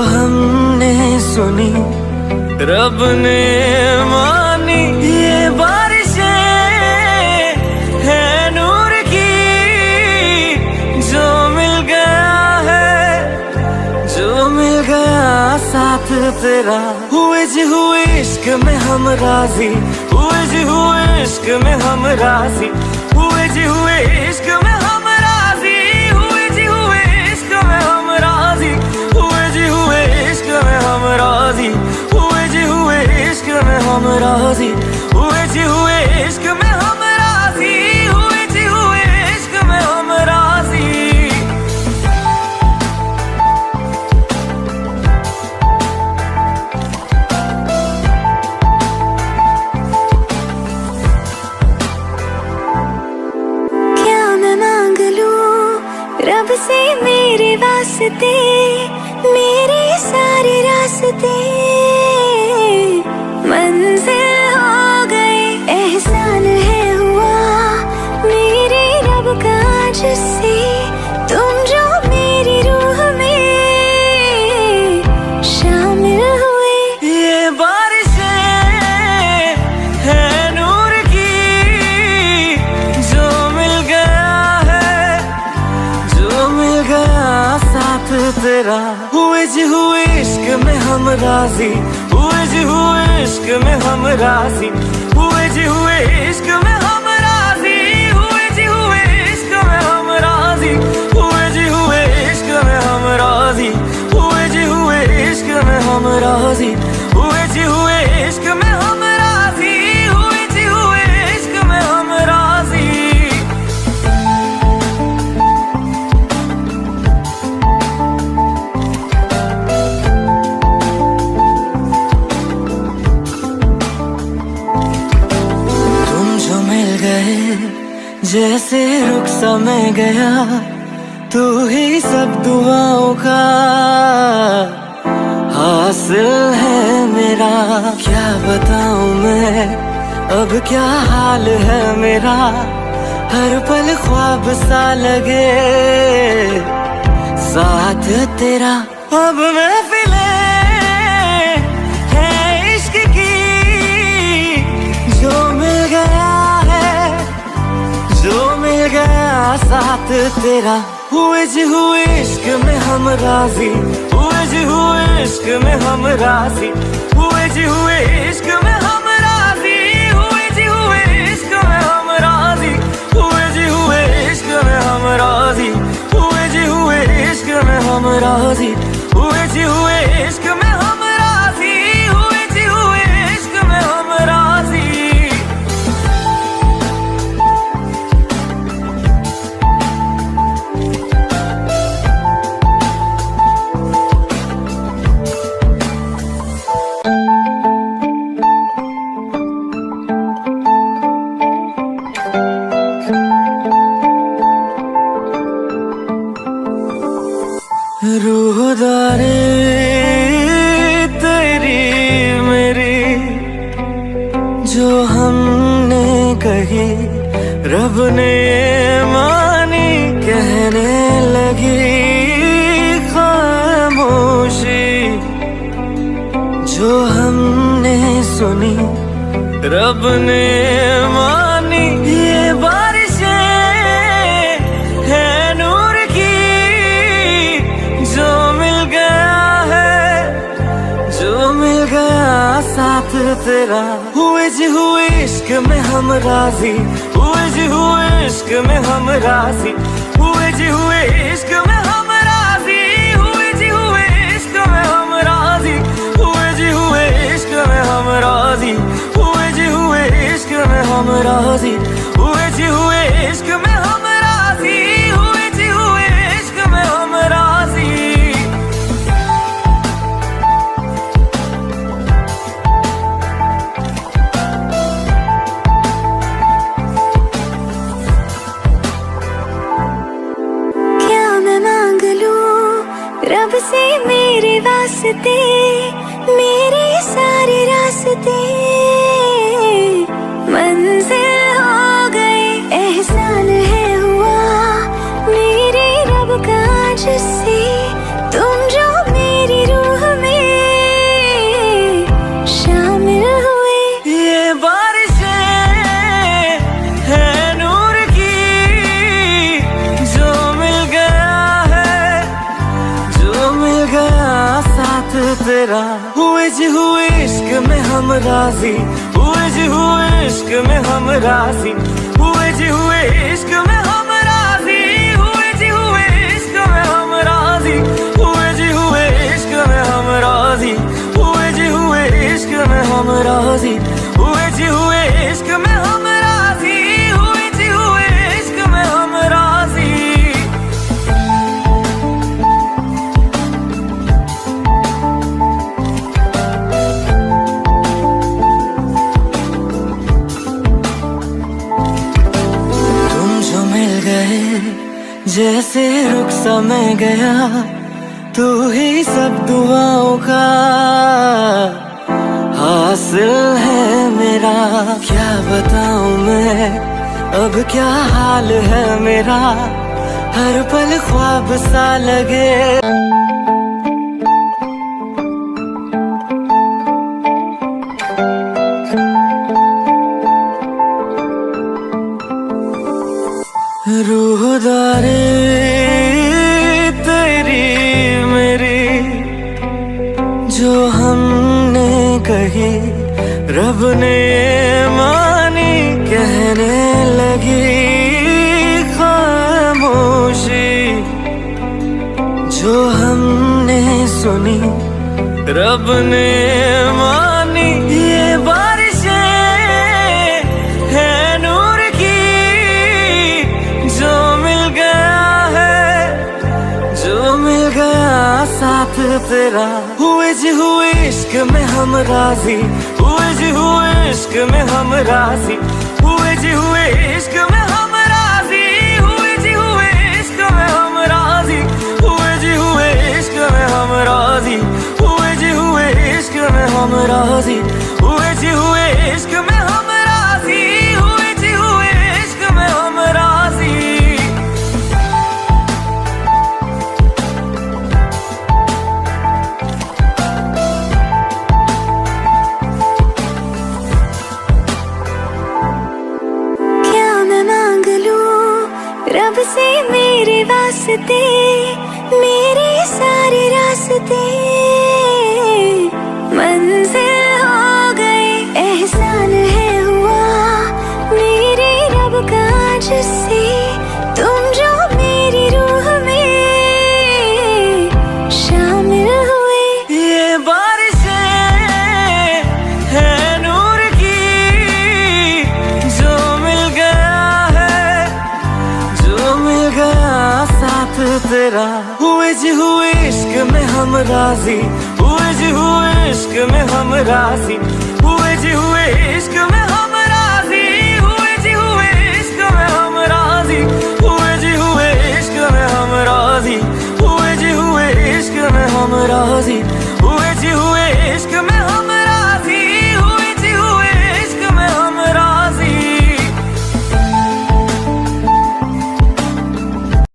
हमने सुनी रब ने मानी, ये बारिशें हैं नूर की, जो मिल गया है, जो मिल गया साथ तेरा। हुए जी हुए इश्क में हम राजी, हुए जी हुए इश्क में हम राजी, हुए जी हुए इश्क में हम राजी, हुए जी हुए इश्क में हम राजी, हुए जी हुए इश्क में हम राजी, हुए जी हुए इश्क में हम राजी, हुए जी हुए इश्क में हम राजी, हुए जी हुए इश्क में हम राजी। रब से मेरे वास्ते, मेरे सारे रास्ते मंजिल हो गए। एहसान है हुआ मेरे रब का जिससे, तुम जो मेरी रूह में शामिल हुए। ये बारिशें हैं नूर की, जो मिल गया है, जो मिल गया साथ तेरा। हुए जी हुए इश्क में हम राजी, हुए जी हुए इश्क में हम राजी, हुए जी हुए इश्क में हम राजी, हुए जी हुए इश्क में हम राजी, हुए जी हुए इश्क में हम राजी, हुए जी हुए इश्क में हम राजी, हुए जी हुए इश्क में हम राजी, हुए जी हुए इश्क में हम राजी। जैसे रुख सा मैं गया, तू ही सब दुआओं का हासिल है मेरा। क्या बताऊं मैं अब क्या हाल है मेरा, हर पल ख्वाब सा लगे साथ तेरा। अब महफिले है इश्क की, जो मिल गया है, जो मिल गया साथ तेरा। हुए जी हुए इश्क में हम राजी, हुए जी हुए इश्क में हम राजी, हुए जी हुए इश्क में हम राजी, हुए जी हुए इश्क में हम राजी, हुए जी हुए इश्क में हम राजी, हुए जी हुए इश्क में हम राजी, हुए जी हुए इश्क में हम राजी, हुए जी हुए इश्क में हम राजी। रूहदारी तेरी मेरी, जो हमने कही रब ने मानी, कहने लगी खामोशी, जो हमने सुनी रब ने मानी। ये बारिशें हैं नूर की, जो मिल गया है, जो मिल गया साथ तेरा। हुए जी हुए इश्क में हम राजी, हुए जी हुए इश्क में हम राजी, हुए जी हुए इश्क में हम राजी, हुए जी हुए इश्क में हम राजी, हुए जी हुए इश्क में हम राजी, हुए जी हुए इश्क में हम राजी, हुए जी हुए इश्क में हम राजी, हुए जी हुए इश्क में हम राजी। रब से मेरे वास्ते, मेरे सारे रास्ते मंजिल हो गए। एहसान है हुआ मेरे रब का जिससे, तुम जो मेरी रूह तेरा। हुए जी हुए इश्क में हम राजी, हुए जी हुए इश्क में हम राजी, हुए जी हुए इश्क में हम राजी, हुए जी हुए इश्क में हम राजी, हुए जी हुए इश्क में हम राजी, हुए जी हुए इश्क में हम राजी, हुए जी हुए इश्क में हम राजी, हुए जी हुए इश्क में हम राजी। तुम जो मिल गए जैसे रुख सा मैं गया, तू ही सब दुआओं का हासिल है मेरा। क्या बताऊं मैं अब क्या हाल है मेरा, हर पल ख्वाब सा लगे। रूहदारी तेरी मेरी जो हमने कही, रब ने मानी कहने लगी खामोशी। जो हमने सुनी रब ने मानी, ये बारिशें है नूर की, जो मिल गया है, जो मिल गया साथ तेरा। हुए जी हुए इश्क में हम राजी, हुए जी हुए इश्क में हम राजी, हुए जी हुए इश्क में हम राजी, हुए जी हुए इश्क में हम राजी, हुए जी हुए इश्क में हम राजी, हुए जी हुए इश्क में हम राजी, हुए जी हुए इश्क में हम राजी, हुए जी हुए इश्क में हम राजी। क्या मैं मांग लूं रब से मेरे वास्ते, मेरे सारे रास्ते मंजिल हो गए। एहसान है हुआ मेरे रब का जिससे, तुम जो मेरी रूह में शामिल हुए। ये बारिशें है नूर की, जो मिल गया है, जो मिल गया साथ तेरा। हुए जी हुए इश्क में हम राजी, हुए जी हुए इश्क में हम राजी, हुए जी हुए इश्क में हम राजी, हुए जी हुए इश्क में हम राजी, हुए जी हुए इश्क में हम राजी, हुए जी हुए इश्क में हम राजी,